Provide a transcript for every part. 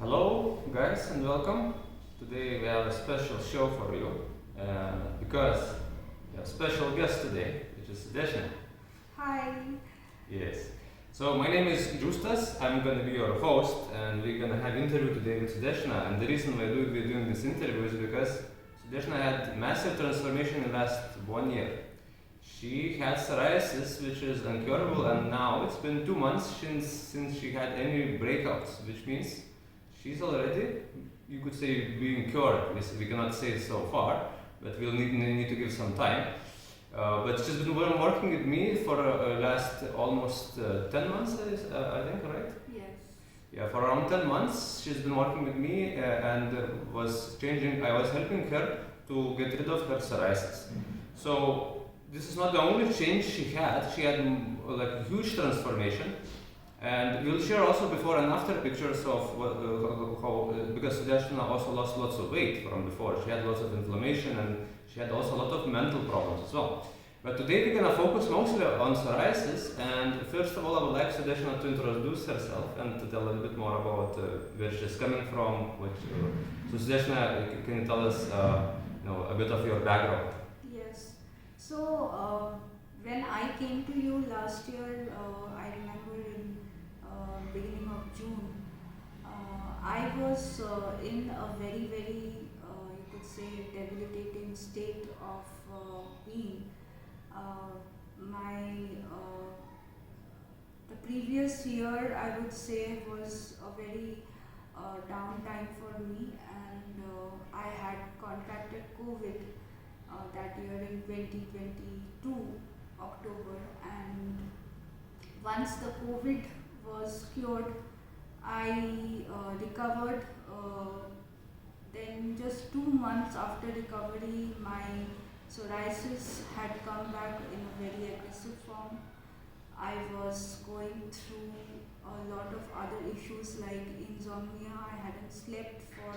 Hello, guys, and welcome. Today we have a special show for you because we have a special guest today, which is Sudeshna. Hi. Yes. So my name is JuiceDas. I'm going to be your host, and we're going to have interview today with Sudeshna. And the reason why we're doing this interview is because Sudeshna had massive transformation in the last 1 year. She had psoriasis, which is incurable, and now it's been 2 months since she had any breakouts, which means she's already, you could say, being cured. We cannot say so far, but we'll need to give some time. But she's been working with me for last almost 10 months, I think, right? Yes. Yeah, for around 10 months, she's been working with me and I was helping her to get rid of her psoriasis. So, this is not the only change she had. She had like huge transformation. And we'll share also before and after pictures of because Sudeshna also lost lots of weight from before. She had lots of inflammation and she had also a lot of mental problems as well. But today we're going to focus mostly on psoriasis. And first of all, I would like Sudeshna to introduce herself and to tell a little bit more about where she's coming from. So Sudeshna, can you tell us a bit of your background? Yes. So when I came to you last year, I remember in beginning of June, I was in a very you could say debilitating state of being. My The previous year, I would say, was a very down time for me, and I had contracted COVID that year in 2022 October, and once the COVID was cured, I recovered. Then just 2 months after recovery, my psoriasis had come back in a very aggressive form. I was going through a lot of other issues like insomnia. I hadn't slept for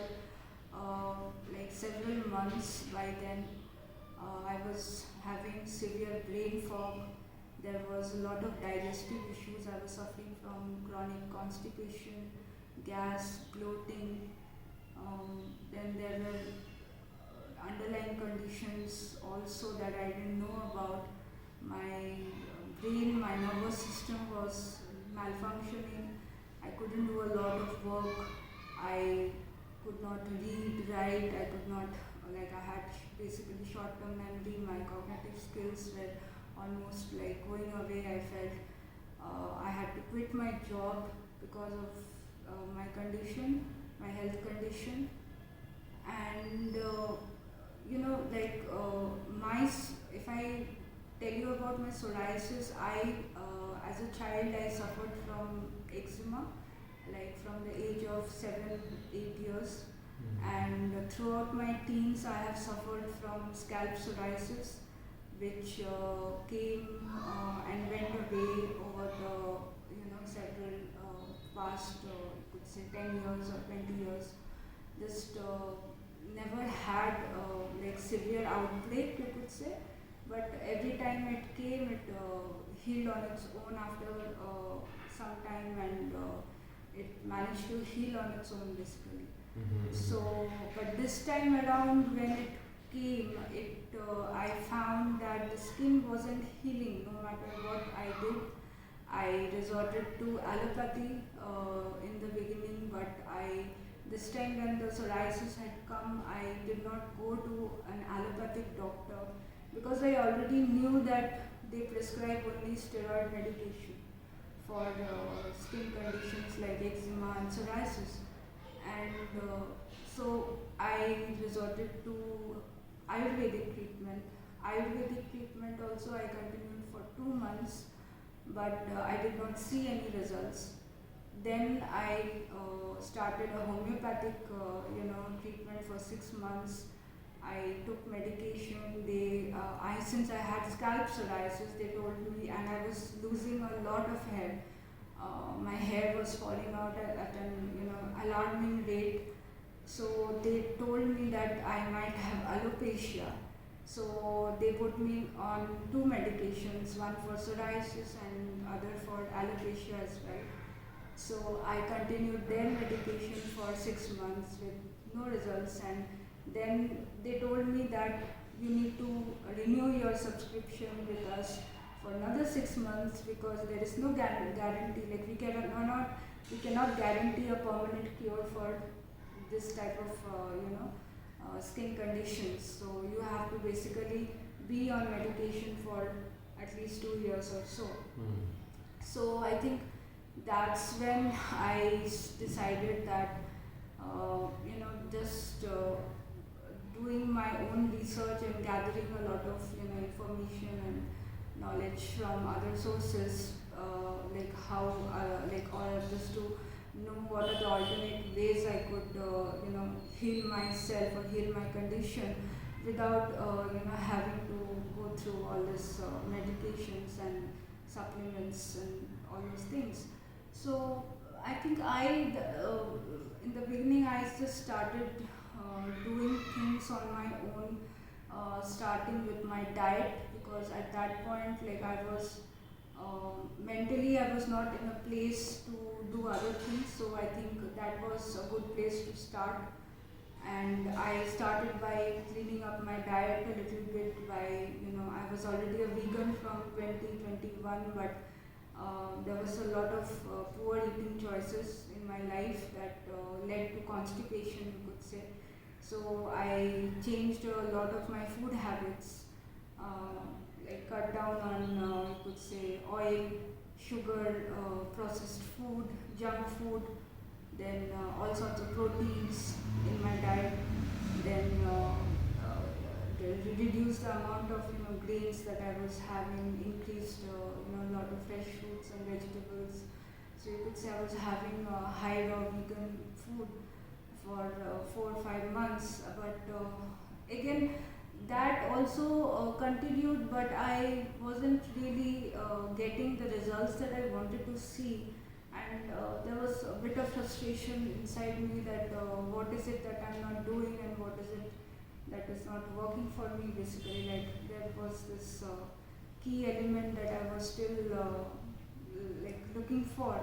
like several months by then. I was having severe brain fog. There was a lot of digestive issues. I was suffering from chronic constipation, gas, bloating. Then there were underlying conditions also that I didn't know about. My brain, my nervous system was malfunctioning. I couldn't do a lot of work. I could not read, write. I could not, like, I had basically short term memory. My cognitive skills were almost like going away. I felt I had to quit my job because of my condition, my health condition. And if I tell you about my psoriasis, as a child, I suffered from eczema, like from the age of 7, 8 years. And throughout my teens, I have suffered from scalp psoriasis, which came and went away over the several past, you could say 10 years or 20 years. Just never had like severe outbreak, you could say, but every time it came, it healed on its own after some time, and it managed to heal on its own basically. So, but this time around when it came, I found that the skin wasn't healing no matter what I did. I resorted to allopathy in the beginning, but this time when the psoriasis had come, I did not go to an allopathic doctor because I already knew that they prescribe only steroid medication for skin conditions like eczema and psoriasis. And so I resorted to Ayurvedic treatment. Ayurvedic treatment also I continued for 2 months, but I did not see any results. Then I started a homeopathic treatment for 6 months. I took medication. Since I had scalp psoriasis, they told me, and I was losing a lot of hair. My hair was falling out at an alarming rate. So they told me that I might have alopecia. So they put me on two medications, one for psoriasis and other for alopecia as well. So I continued their medication for 6 months with no results, and then they told me that you need to renew your subscription with us for another 6 months because there is no guarantee. Like we cannot guarantee a permanent cure for this type of skin conditions. So you have to basically be on medication for at least 2 years or so. So I think that's when I decided that just doing my own research and gathering a lot of information and knowledge from other sources, like how or just to know what are the alternate ways I could heal myself or heal my condition without having to go through all this medications and supplements and all those things. So I think in the beginning I just started doing things on my own, starting with my diet, because at that point, like, I was mentally I was not in a place to do other things. So I think that was a good place to start. And I started by cleaning up my diet a little bit by, I was already a vegan from 2021, but there was a lot of poor eating choices in my life that led to constipation, you could say. So I changed a lot of my food habits, like cut down on, you could say, oil, sugar, processed food, junk food, then all sorts of proteins in my diet, then reduce the amount of grains that I was having, increased a lot of fresh fruits and vegetables. So you could say I was having high raw vegan food for 4 or 5 months, but again that also continued, but I wasn't really getting the results that I wanted to see. And there was a bit of frustration inside me that what is it that I'm not doing and what is it that is not working for me, basically. Like, there was this key element that I was still looking for,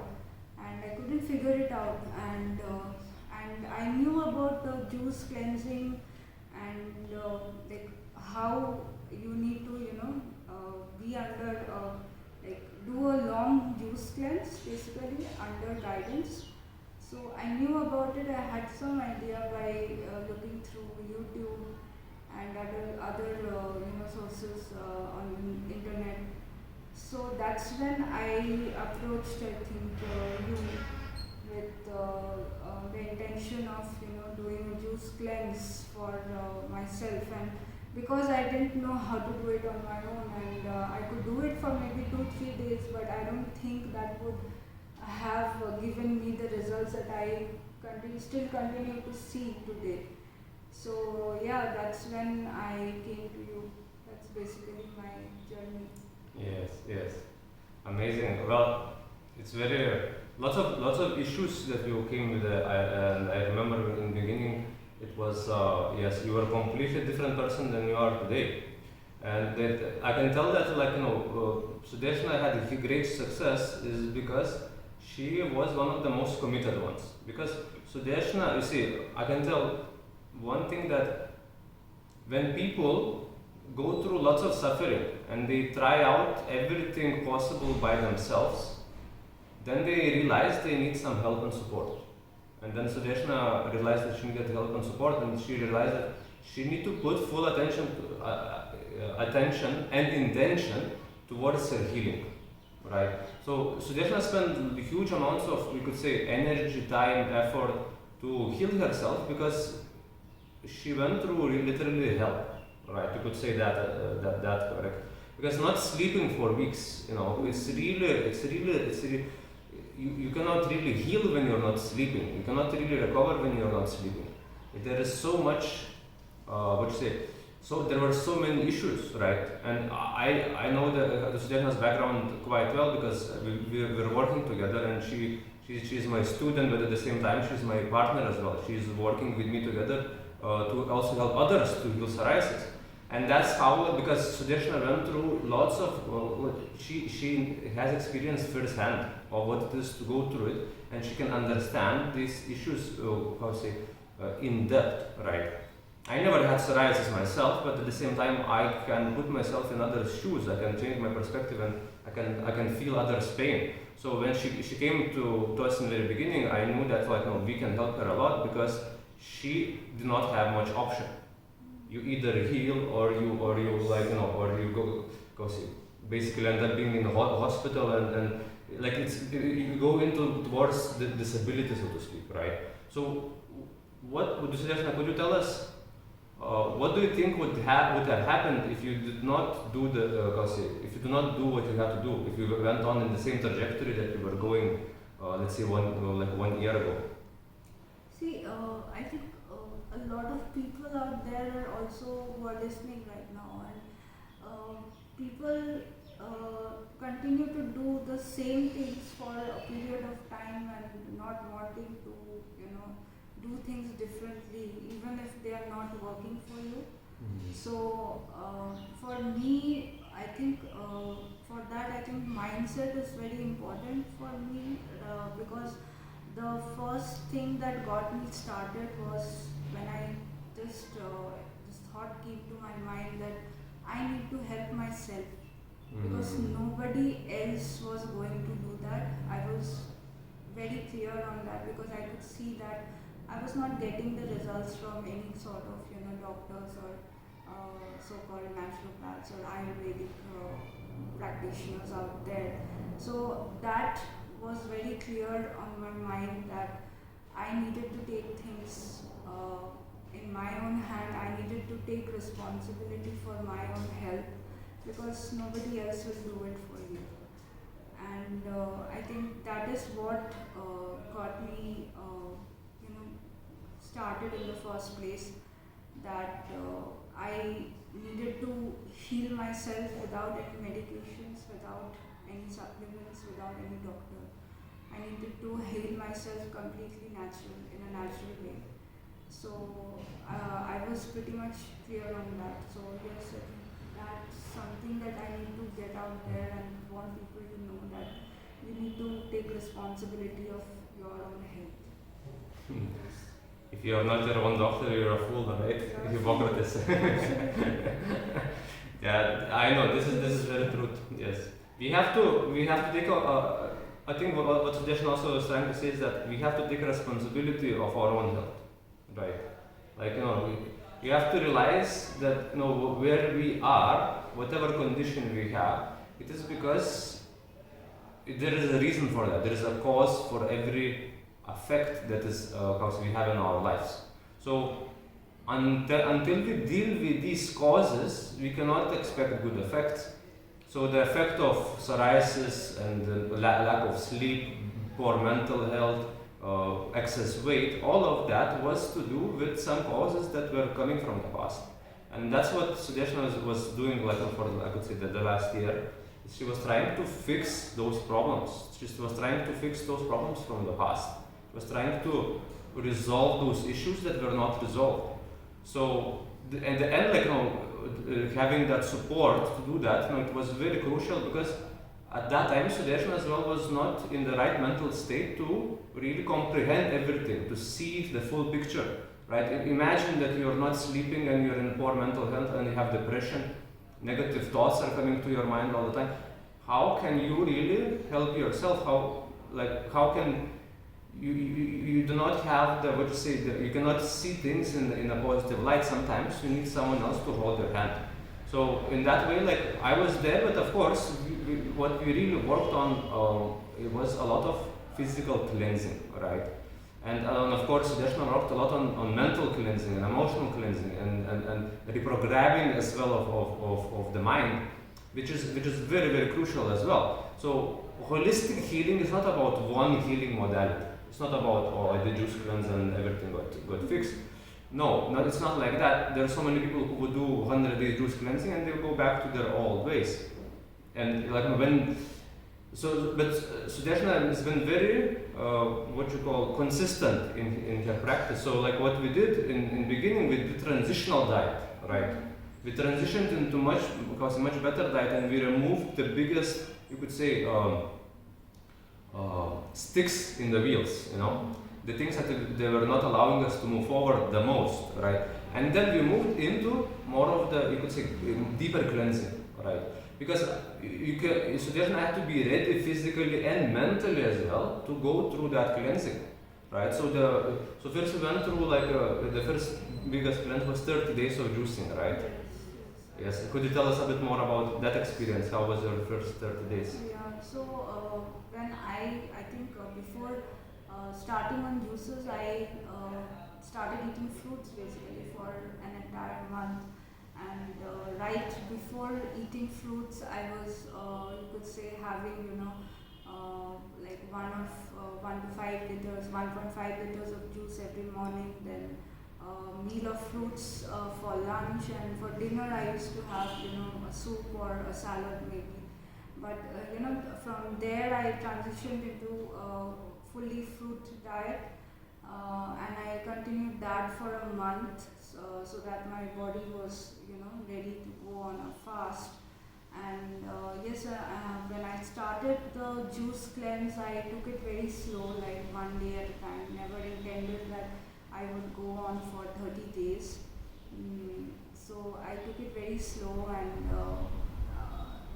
and I couldn't figure it out. And I knew about the juice cleansing and how you need to be under do a long juice cleanse, basically, under guidance. So I knew about it. I had some idea by looking through YouTube and other sources on internet. So that's when I approached, I think, you with the intention of doing a juice cleanse for myself. And because I didn't know how to do it on my own, and I could do it for maybe 2-3 days, but I don't think that would have given me the results that I still continue to see today. So yeah, that's when I came to you. That's basically my journey. Yes, amazing. Well, it's very lots of issues that you came with, and I remember in the beginning. It was, yes, you were a completely different person than you are today. And that I can tell that, Sudeshna had a great success is because she was one of the most committed ones. Because Sudeshna, you see, I can tell one thing, that when people go through lots of suffering and they try out everything possible by themselves, then they realize they need some help and support. And then Sudeshna realized that she needed help and support, and she realized that she needed to put full attention and intention towards her healing, right? So Sudeshna spent huge amounts of, we could say, energy, time, effort to heal herself, because she went through literally hell, right? You could say that correct? Because not sleeping for weeks, it's really. You cannot really heal when you're not sleeping. You cannot really recover when you're not sleeping. There is so much, so there were so many issues, right? And I know the Sudeshna's background quite well, because we were working together, and she's my student, but at the same time she's my partner as well. She's working with me together to also help others to heal psoriasis. And that's how, because Sudeshna went through lots of, she has experienced firsthand of what it is to go through it, and she can understand these issues, in depth, right? I never had psoriasis myself, but at the same time, I can put myself in others' shoes. I can change my perspective, and I can feel others' pain. So when she came to us in the very beginning, I knew that we can help her a lot because she did not have much option. You either heal or you go see. Basically end up being in the hospital and you go towards the disability, so to speak, right? So Sudeshna, could you tell us what do you think would have happened if you did not do if you do not do what you had to do, if you went on in the same trajectory that you were going, let's say 1 year ago? See, I think a lot of people out there are also who are listening right now, and people continue to do the same things for a period of time and not wanting to, do things differently, even if they are not working for you. Mm-hmm. So for me, I think mindset is very important for me because the first thing that got me started was when I just thought came to my mind that I need to help myself, because nobody else was going to do that. I was very clear on that because I could see that I was not getting the results from any sort of doctors or so-called naturopaths or Ayurvedic practitioners out there. So that was very clear on my mind that I needed to take things in my own hand. I needed to take responsibility for my own health because nobody else will do it for you. And I think that is what got me started in the first place, that I needed to heal myself without any medications, without any supplements, without any doctor. I needed to heal myself completely in a natural way. So I was pretty much clear on that. So yes, I think that's something that I need to get out there and want people to know that you need to take responsibility of your own health. If you are not your own doctor, you're a fool, right? Hippocrates. Yeah, I know. This is very true. Yes, we have to take I think what Sudeshna also was trying to say is that we have to take responsibility of our own health, right? We have to realize that where we are, whatever condition we have, it is because there is a reason for that. There is a cause for every effect that is we have in our lives. So until we deal with these causes, we cannot expect good effects. So the effect of psoriasis and the lack of sleep, poor mental health, excess weight, all of that was to do with some causes that were coming from the past. And that's what Sudeshna was doing for, I could say, the last year. She was trying to fix those problems. She was trying to fix those problems from the past. Was trying to resolve those issues that were not resolved. So, in the end, having that support to do that, it was very crucial because at that time, Sudeshna as well was not in the right mental state to really comprehend everything, to see the full picture, right? Imagine that you're not sleeping and you're in poor mental health and you have depression, negative thoughts are coming to your mind all the time. How can you really help yourself? How can you do not have you cannot see things in a positive light. Sometimes you need someone else to hold your hand. So in that way, I was there, but of course, what we really worked on, it was a lot of physical cleansing, right? And of course, Sudeshna worked a lot on mental cleansing and emotional cleansing and reprogramming as well of the mind, which is very, very crucial as well. So holistic healing is not about one healing modality. It's not about, I did juice cleanse and everything got fixed. No, it's not like that. There are so many people who would do 100 days juice cleansing and they'll go back to their old ways. And but Sudeshna has been very, consistent in her practice. So what we did in beginning, we did transitional diet, right? We transitioned into much better diet, and we removed the biggest, you could say, sticks in the wheels, the things that they were not allowing us to move forward the most, right? And then we moved into more of the, you could say, deeper cleansing, right? Because Sudeshna had to be ready physically and mentally as well to go through that cleansing, right? So first we went through the first biggest cleanse was 30 days of juicing, right? Yes. Could you tell us a bit more about that experience? How was your first 30 days? Yeah. So when I think before starting on juices, I started eating fruits basically for an entire month. And right before eating fruits, I was, you could say, having, like 1 to 5 liters, 1.5 liters of juice every morning, then meal of fruits for lunch, and for dinner I used to have, a soup or a salad maybe. But, from there I transitioned into fully fruit diet. And I continued that for a month, so that my body was, ready to go on a fast. And yes, when I started the juice cleanse, I took it very slow, like one day at a time. Never intended that I would go on for 30 days. So I took it very slow, and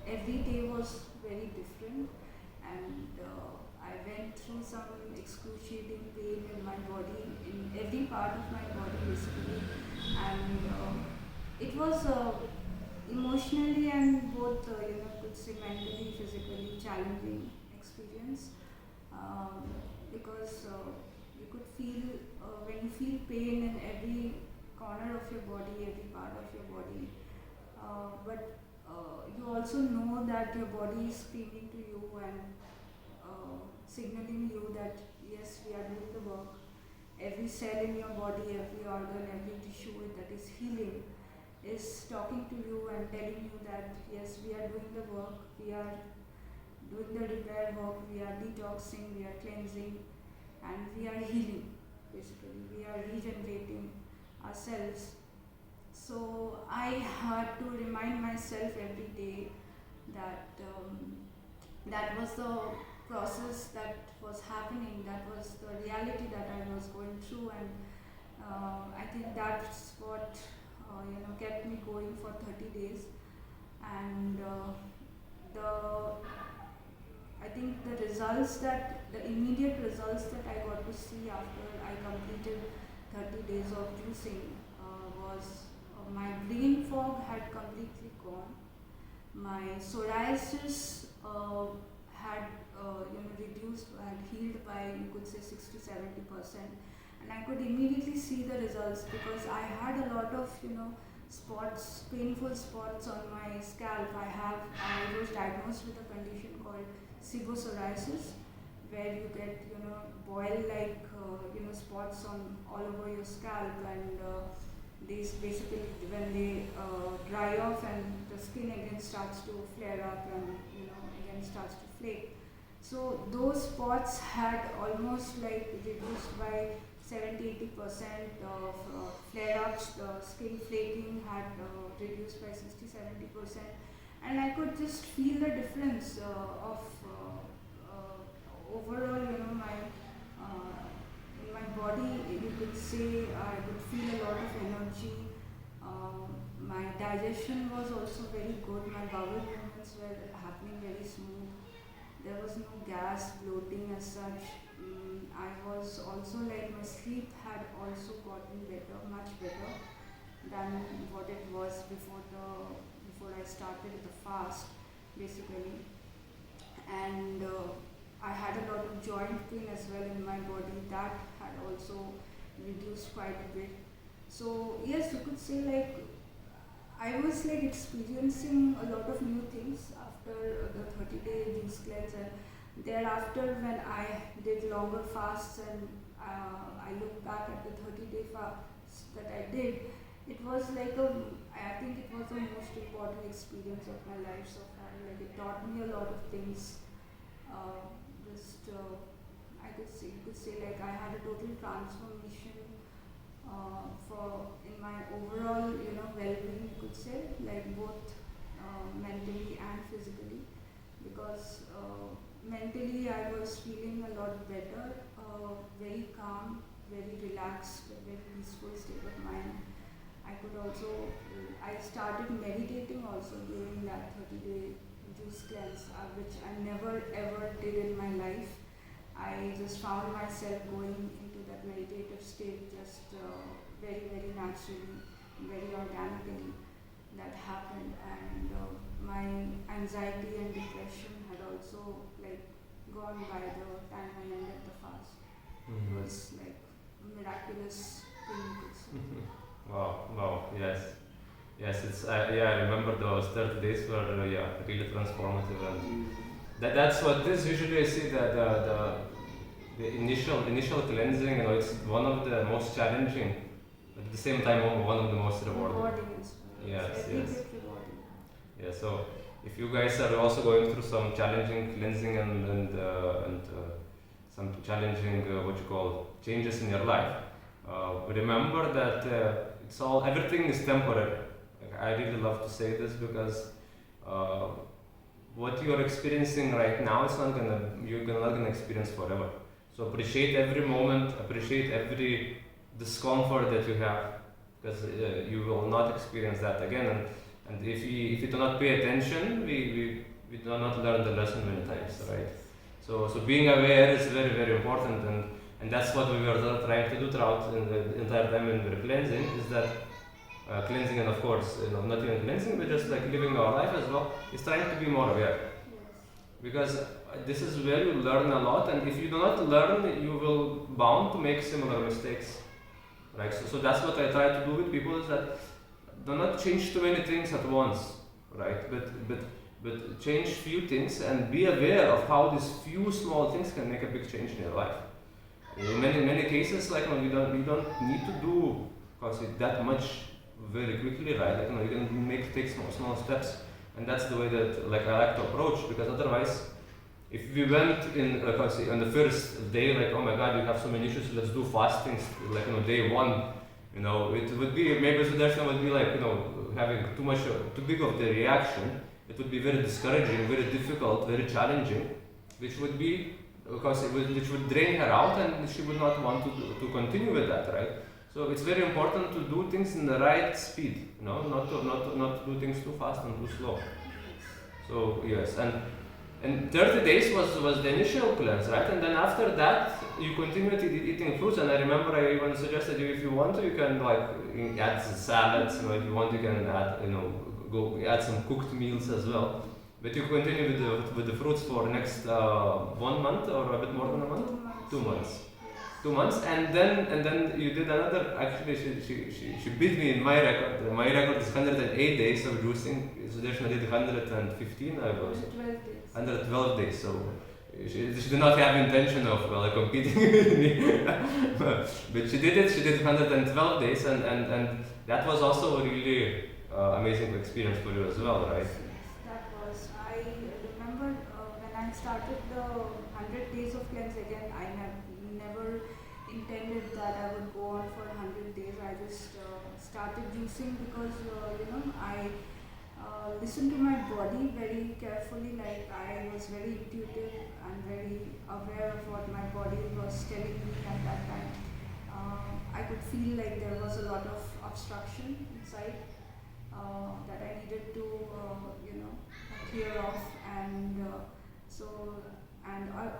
every day was very different. And I went through some excruciating pain in my body, in every part of my body basically. And it was emotionally and both, could say mentally, physically challenging experience. Because you could feel, when you feel pain in every corner of your body, every part of your body, but you also know that your body is screaming to you and signaling you that yes, we are doing the work. Every cell in your body, every organ, every tissue that is healing is talking to you and telling you that yes, we are doing the work, we are doing the repair work, we are detoxing, we are cleansing, and we are healing. Basically, we are regenerating ourselves. So I had to remind myself every day that that was the process that was happening, that was the reality that I was going through. And I think that's what kept me going for 30 days. And the I think the immediate results that I got to see after I completed 30 days of juicing was my brain fog had completely gone. My psoriasis had reduced, had healed by, you could say, 60-70%. And I could immediately see the results because I had a lot of spots, painful spots on my scalp. I was diagnosed with a condition called psoriasis, where you get boil like spots on all over your scalp. And these basically, when they dry off and the skin again starts to flare up and again starts to flake. So those spots had almost like reduced by 70-80% of flare-ups. The skin flaking had reduced by 60-70%, and I could just feel the difference of overall, in my body. You could say I would feel a lot of energy. My digestion was also very good. My bowel movements were happening very smooth. There was no gas, bloating as such. I was also like, my sleep had also gotten better, much better than what it was before I started the fast, basically. And I had a lot of joint pain as well in my body. That had also reduced quite a bit. So yes, you could say like I was like experiencing a lot of new things after the 30-day juice cleanse. And thereafter, when I did longer fasts and I look back at the 30-day fast that I did, it was like I think it was the most important experience of my life so far. Like, it taught me a lot of things. You could say like I had a total transformation for in my overall, well-being, you could say, like both mentally and physically, because mentally I was feeling a lot better, very calm, very relaxed, a very peaceful state of mind. I could also, I started meditating also during that 30-day juice cleanse, which I never ever did in my life. I just found myself going into that meditative state just very, very naturally, very organically. That happened, and my anxiety and depression had also like gone by the time I ended the fast. It was like a miraculous thing, you could say. Wow, yes. Yes, it's yeah. I remember those 30 days were really transformative, and that's what this usually I see that the initial cleansing. It's one of the most challenging, but at the same time one of the most rewarding. Rewarding as well. Yes, Every yes. bit rewarding. Yeah. So if you guys are also going through some challenging cleansing and some challenging what you call changes in your life, remember that it's all everything is temporary. Like, I really love to say this because what you're experiencing right now is not gonna you're not gonna experience forever. So appreciate every moment, appreciate every discomfort that you have, because you will not experience that again. And if you do not pay attention, we do not learn the lesson many times, right? So being aware is very, very important, and that's what we were trying to do throughout the entire time when we were cleansing, is that cleansing, and of course, not even cleansing, but just like living our life as well, is trying to be more aware. Because this is where you learn a lot, and if you do not learn, you will bound to make similar mistakes, right? So that's what I try to do with people, is that do not change too many things at once, right? But change few things and be aware of how these few small things can make a big change in your life. In many cases, like you don't need to do that much very quickly, right? Like you can take small steps, and that's the way that like I like to approach. Because otherwise, if we went in on the first day, like, oh my God, we have so many issues, let's do fastings, like day one. It would be, maybe Sudeshna would be like, having too big of the reaction. It would be very discouraging, very difficult, very challenging, which would drain her out, and she would not want to continue with that, right? So it's very important to do things in the right speed, not to do things too fast and too slow. So yes, and 30 days was the initial cleanse, right? And then after that, you continued eating fruits. And I remember I even suggested you, if you want to, you can like add salads. If you want, you can add, go add some cooked meals as well. But you continue with the fruits for the next 1 month or a bit more than a month. 2 months. 2 months, and then you did another. Actually, she beat me in my record. My record is 108 days of juicing. Sudeshna did 115, I was. 112 days. So she did not have intention of competing with me, but she did it. She did 112 days, and that was also a really amazing experience for you as well, right? That was. I remember when I started the 100 days of cleanse again. I have never intended that I would go on for 100 days. I just started juicing because I listened to my body very carefully. Like, I was very intuitive and very aware of what my body was telling me at that time. I could feel like there was a lot of obstruction inside that I needed to clear off, and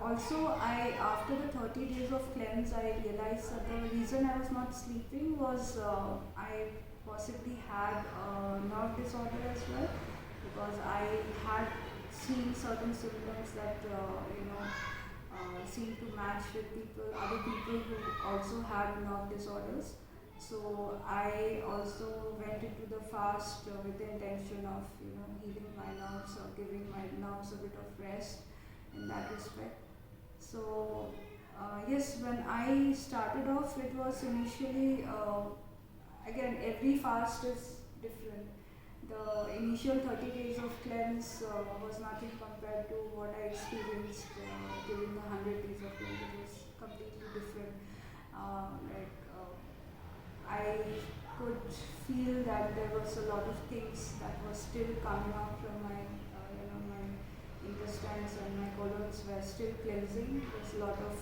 also after the 30 days of cleanse, I realized that the reason I was not sleeping was I possibly had a nerve disorder as well, because I had seen certain symptoms that seemed to match with other people who also had nerve disorders. So I also went into the fast with the intention of healing my nerves or giving my nerves a bit of rest in that respect. So yes, when I started off, it was initially again, every fast is different. The initial 30 days of cleanse was nothing compared to what I experienced during the 100 days of cleanse. It was completely different. feel that there was a lot of things that were still coming out from my, my intestines and my colons were still cleansing. There's a lot of,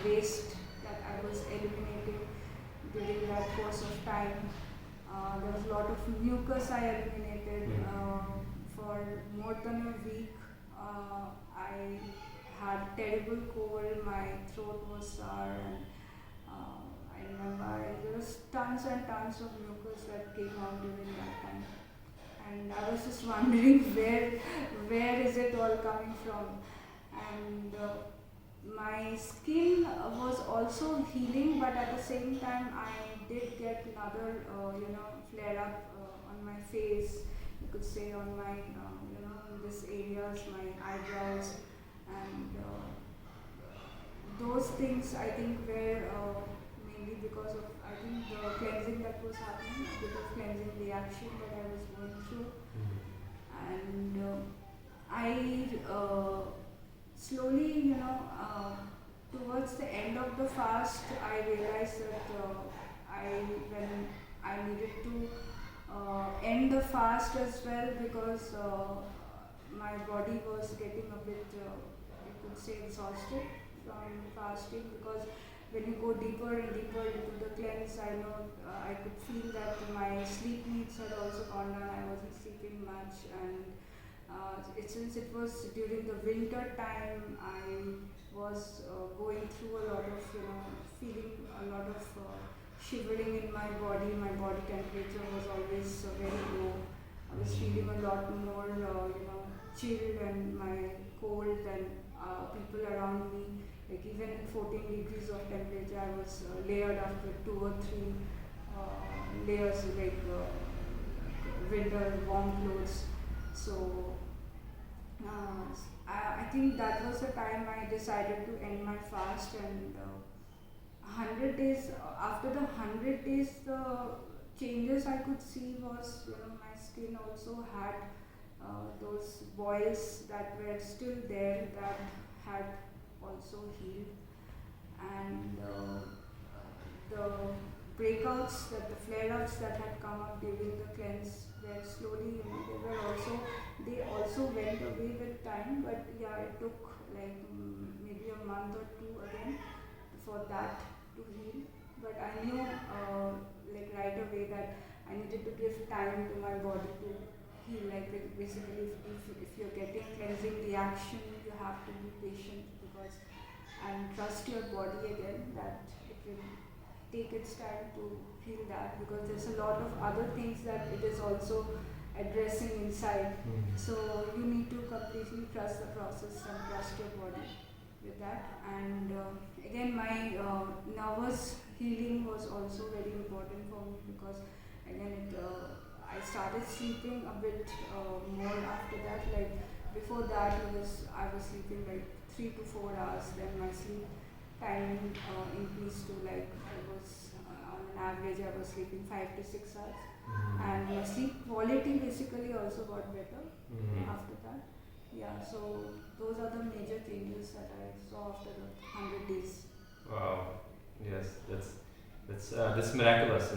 waste that I was eliminating during that course of time. There was a lot of mucus I eliminated. For more than a week, I had terrible cold, my throat was sour, and I remember there was tons and tons of mucus that came out during that time. And I was just wondering where is it all coming from? And my skin was also healing, but at the same time I did get another flare up on my face, you could say, on my in this areas, my eyebrows, and those things I think were mainly because of, I think, the cleansing that was happening, a bit of cleansing reaction that I was going through. And I slowly, towards the end of the fast, I realized that when I needed to end the fast as well, because my body was getting a bit, you could say, exhausted from fasting, because when you go deeper and deeper into the cleanse, I know I could feel that my sleep needs had also gone down. I wasn't sleeping much, and since it was during the winter time, I was going through a lot of, feeling a lot of shivering in my body. My body temperature was always very low. I was feeling a lot more, chilled and my cold than people around me. Like even at 14 degrees of temperature, I was layered up with 2 or 3 layers, like winter warm clothes. So I think that was the time I decided to end my fast, and 100 days, after the 100 days, the changes I could see was, my skin also had those boils that were still there, that had also healed, and the breakouts, the flare-ups that had come up during the cleanse were slowly, they also went away with time, but yeah, it took like maybe a month or 2 again for that to heal. But I knew like right away that I needed to give time to my body to heal. Like basically, if you're getting cleansing reaction, you have to be patient, and trust your body again that it will take its time to heal that, because there's a lot of other things that it is also addressing inside. So you need to completely trust the process and trust your body with that. And again, my nervous healing was also very important for me, because again I started sleeping a bit more after that. Like before that, I was sleeping like 3 to 4 hours. Then my sleep time increased to, like, I was on an average I was sleeping 5 to 6 hours, and my sleep quality basically also got better after that. Yeah, so those are the major changes that I saw after the 100 days. Wow, yes, that's miraculous,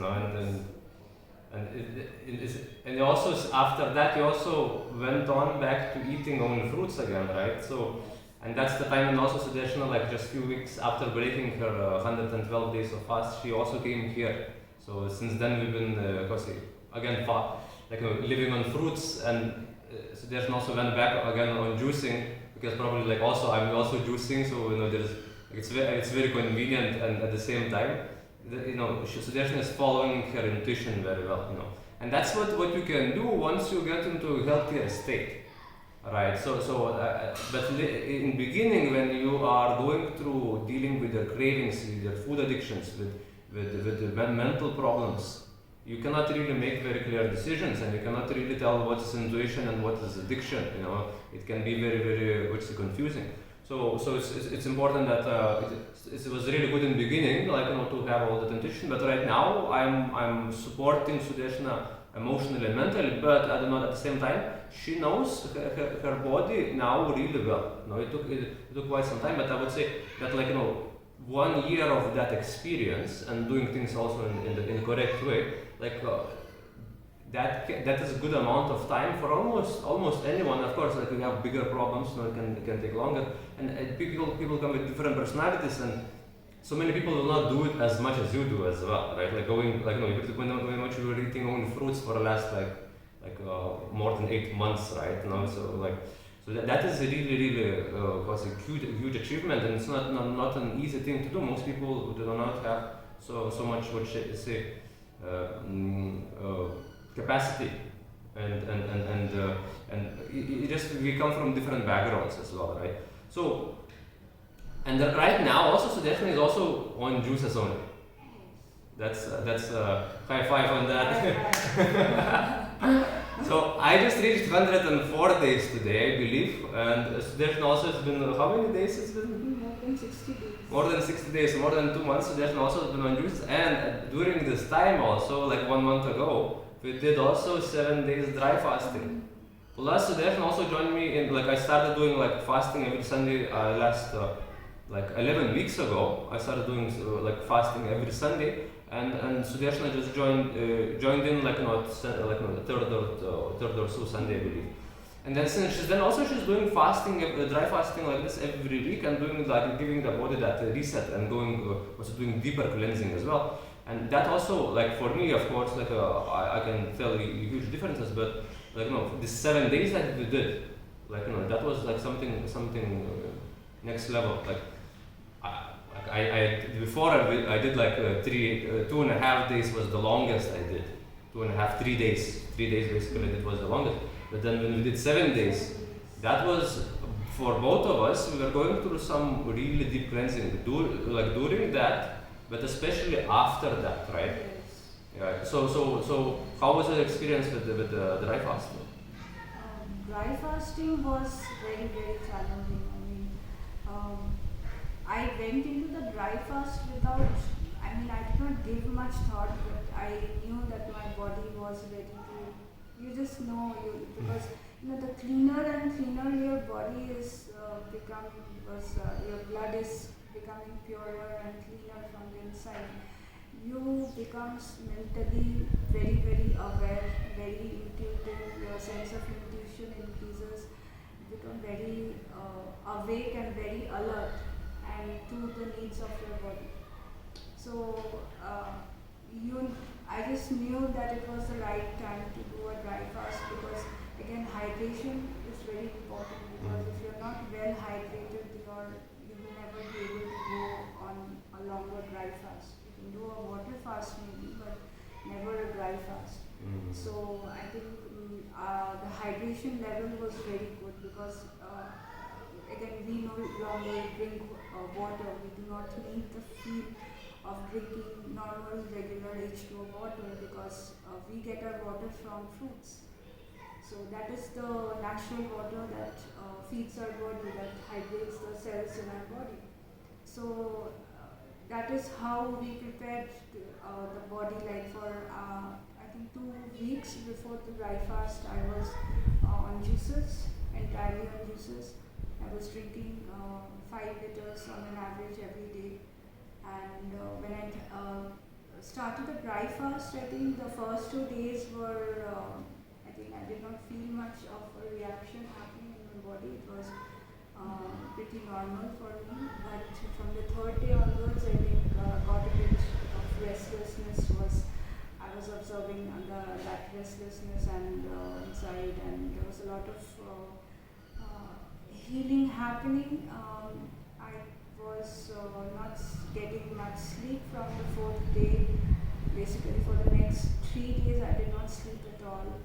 and also after that you also went on back to eating only fruits again, right? So, and that's the time, and also Sudeshna, like just few weeks after breaking her 112 days of fast, she also came here. So since then we've been again living on fruits, and Sudeshna also went back again on juicing, because probably like also I'm also juicing, so it's very convenient, and at the same time, Sudeshna is following her intuition very well, and that's what you can do once you get into a healthier state. Right, but in beginning, when you are going through dealing with your cravings, with your food addictions, with the mental problems, you cannot really make very clear decisions, and you cannot really tell what is intuition and what is addiction. It can be very, very confusing. So it's important that it was really good in the beginning, to have all that intuition. But right now, I'm supporting Sudeshna emotionally and mentally, but I don't know, at the same time, she knows her body now really well. It took quite some time, but I would say that 1 year of that experience and doing things also in the correct way, that is a good amount of time for almost anyone. Of course, like we have bigger problems, it can take longer, and people come with different personalities, and so many people will not do it as much as you do as well, right? Like going, like when much you were eating only fruits for the last more than 8 months, right? So that is a really was a huge achievement, and it's not an easy thing to do. Most people do not have so much capacity, and we come from different backgrounds as well, right? So. And right now, also Sudeshna is also on juices only. That's high five on that. So I just reached 104 days today, I believe, and Sudeshna also has been, how many days it's been? More than 60 days. More than 60 days, more than 2 months. Sudeshna also has been on juices, and during this time also, like 1 month ago, we did also 7 days dry fasting. Plus Sudeshna also joined me in, I started doing fasting every Sunday last 11 weeks ago. I started doing fasting every Sunday, and Sudeshna just joined in third or so Sunday, I believe. And then she's doing fasting, dry fasting like this every week, and doing giving the body that reset, and going also doing deeper cleansing as well. And that also, for me, of course, I can tell you huge differences. But these 7 days that we did, that was something next level. I did 2.5 days was the longest I did. 2.5, 3 days. 3 days basically, it was the longest. But then when we did 7 days, that was, for both of us, we were going through some really deep cleansing during that, but especially after that, right? Yes. Yeah. So how was your experience with the dry fasting? Dry fasting was very, very challenging. I went into the dry fast I did not give much thought, but I knew that my body was ready to, you just know, because the cleaner and cleaner your body is your blood is becoming purer and cleaner from the inside, you become mentally very, very aware, very intuitive, your sense of intuition increases, you become very awake and very alert and to the needs of your body. So I just knew that it was the right time to do a dry fast, because again hydration is very important, because if you're not well hydrated, you will never be able to go on a longer dry fast. You can do a water fast maybe, but never a dry fast. So I think the hydration level was very good, because again we no longer drink water. We do not need the feel of drinking normal regular H2O water, because we get our water from fruits. So that is the natural water that feeds our body, that hydrates the cells in our body. So that is how we prepared the body. For I think 2 weeks before the dry fast, I was on juices, entirely on juices. I was drinking 5 liters on an average every day. And when I started the dry fast, I think the first 2 days were, I did not feel much of a reaction happening in my body. It was pretty normal for me. But from the 3rd day onwards, I think got a bit of restlessness. I was observing that restlessness and inside, and there was a lot of healing happening. I was not getting much sleep from the 4th day. Basically, for the next 3 days, I did not sleep at all.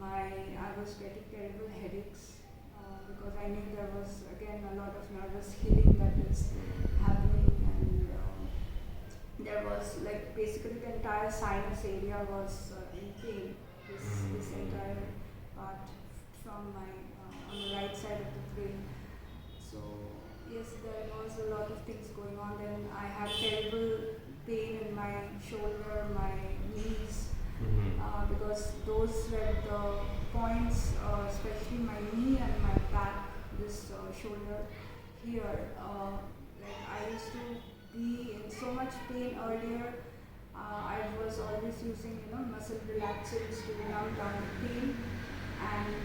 I was getting terrible headaches because I knew there was again a lot of nervous healing that is happening, and there was basically the entire sinus area was in pain. This entire part from my on the right side of the brain. So yes, there was a lot of things going on. Then I had terrible pain in my shoulder, my knees, because those were the points, especially my knee and my back, this shoulder here. I used to be in so much pain earlier, I was always using, muscle relaxants to numb down the pain. And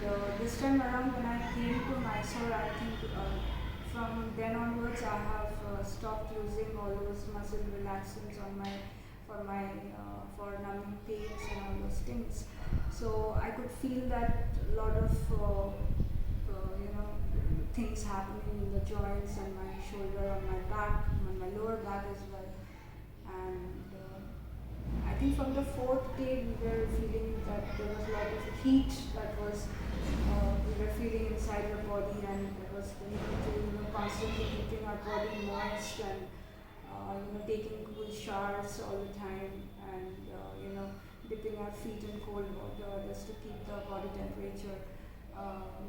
this time around, when I came to Mysore, I think from then onwards, I have stopped using all those muscle relaxants for numbing pains and all those things. So I could feel that a lot of things happening in the joints and my shoulder, on my back, on my lower back as well. And I think from the fourth day we were feeling that there was a lot of heat that was we were feeling inside the body, and there was the need to constantly keeping our body moist and taking cool showers all the time, and dipping our feet in cold water just to keep the body temperature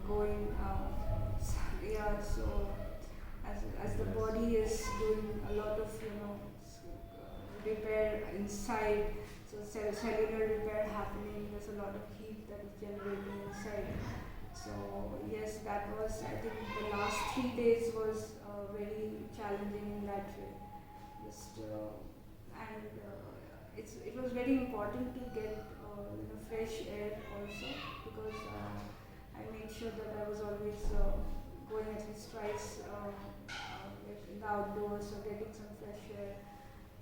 going. So as the body is doing a lot of repair inside, so cellular repair happening, there's a lot of heat that is generating inside. So yes, that was, I think the last 3 days was very challenging in that way. It was very important to get fresh air also, because I made sure that I was always going at least twice in the outdoors, or getting some fresh air,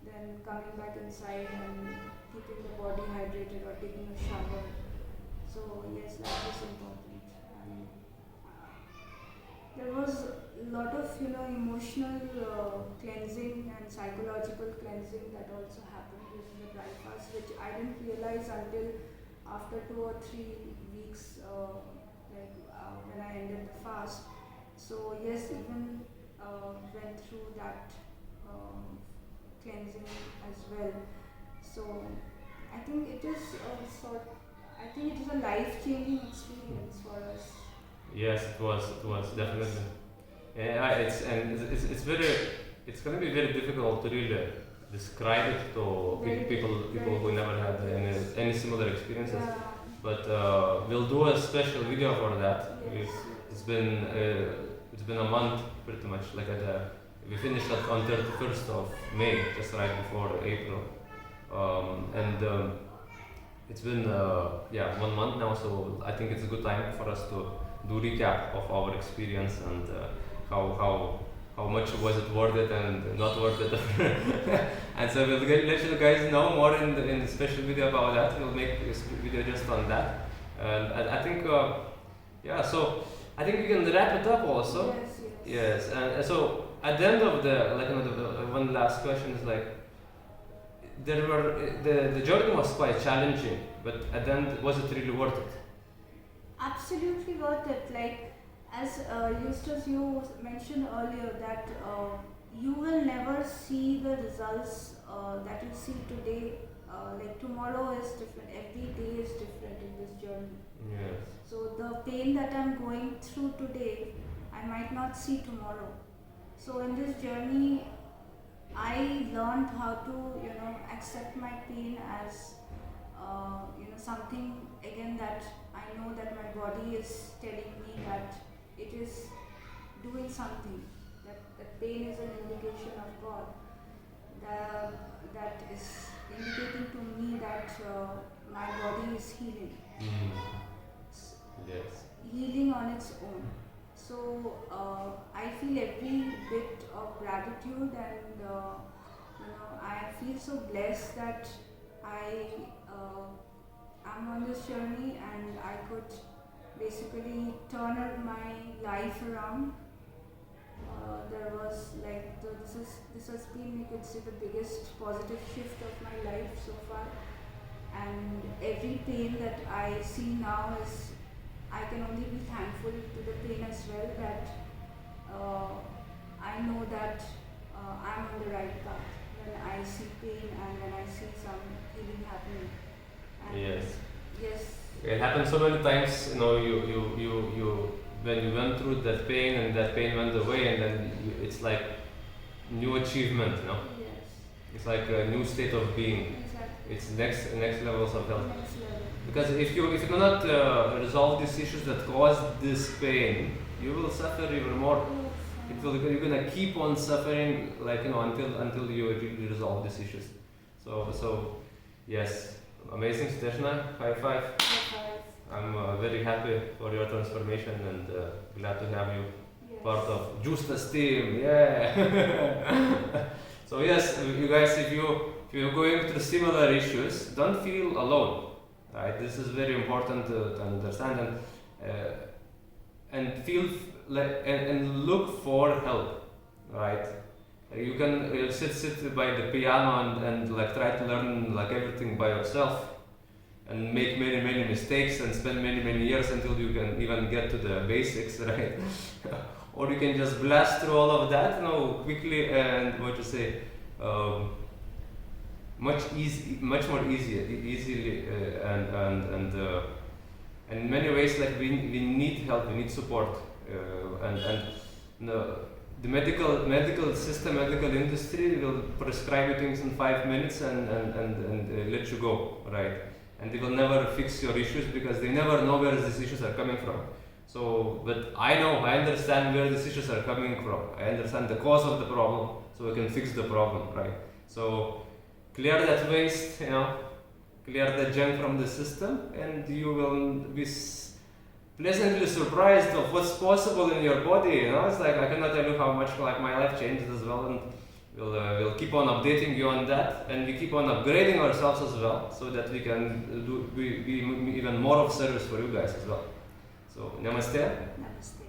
then coming back inside and keeping the body hydrated or taking a shower. So yes, that was important. And there was a lot of emotional cleansing and psychological cleansing that also happened during the dry fast, which I didn't realize until after 2 or 3 weeks, when I ended the fast. So yes, even went through that cleansing as well. So I think it is a life-changing experience for us. Yes, it was definitely. Yeah, it's going to be very difficult to really describe it to people who never had any similar experiences. Yeah. But we'll do a special video for that. Yes. It's been a month pretty much. We finished that on 31st of May, just right before April, and it's been 1 month now. So I think it's a good time for us to do recap of our experience and how much was it worth it and not worth it. And so we'll let you guys know more in the special video about that. We'll make a video just on that. And I think so I think we can wrap it up also. Yes. And so at the end of the one last question is the journey was quite challenging, but at the end, was it really worth it? Absolutely worth it. As JuiceDas, you mentioned earlier that you will never see the results that you see today. Tomorrow is different, every day is different in this journey. Yes. So the pain that I'm going through today, I might not see tomorrow. So in this journey, I learned how to accept my pain as something again that I know that my body is telling me that it is doing something, that pain is an indication of God, that is indicating to me that my body is healing. Yes. Healing on its own. So I feel every bit of gratitude, and I feel so blessed that I am on this journey, and I could basically turn my life around. There was this has been, you could say, the biggest positive shift of my life so far, and every pain that I see now is, I can only be thankful to the pain as well, that I know that I'm on the right path when I see pain and when I see some healing happening. And yes. It happened so many times. You when you went through that pain and that pain went away, and then it's like new achievement. Yes. It's like a new state of being. Exactly. It's next levels of health. Next level. Because if you cannot resolve these issues that cause this pain, you will suffer even more. You're gonna keep on suffering, until you really resolve these issues. So yes, amazing, Sudeshna. High five. I'm very happy for your transformation and glad to have you part of JuiceDas team. Yeah. So yes, you guys, if you're going through similar issues, don't feel alone. Right? This is very important to understand and feel and look for help. Right? You can sit by the piano and like try to learn like everything by yourself and make many mistakes and spend many years until you can even get to the basics, right? Or you can just blast through all of that, quickly and much more easily, and in many ways, like we need help, we need support, the medical system, medical industry will prescribe you things in 5 minutes and let you go, right? And they will never fix your issues because they never know where these issues are coming from. So, but I understand where these issues are coming from. I understand the cause of the problem, so I can fix the problem, right? So, clear that waste, clear the junk from the system, and you will be pleasantly surprised of what's possible in your body. It's like I cannot tell you how much like my life changed as well, and we'll keep on updating you on that, and we keep on upgrading ourselves as well, so that we can be even more of service for you guys as well. So, namaste. Namaste.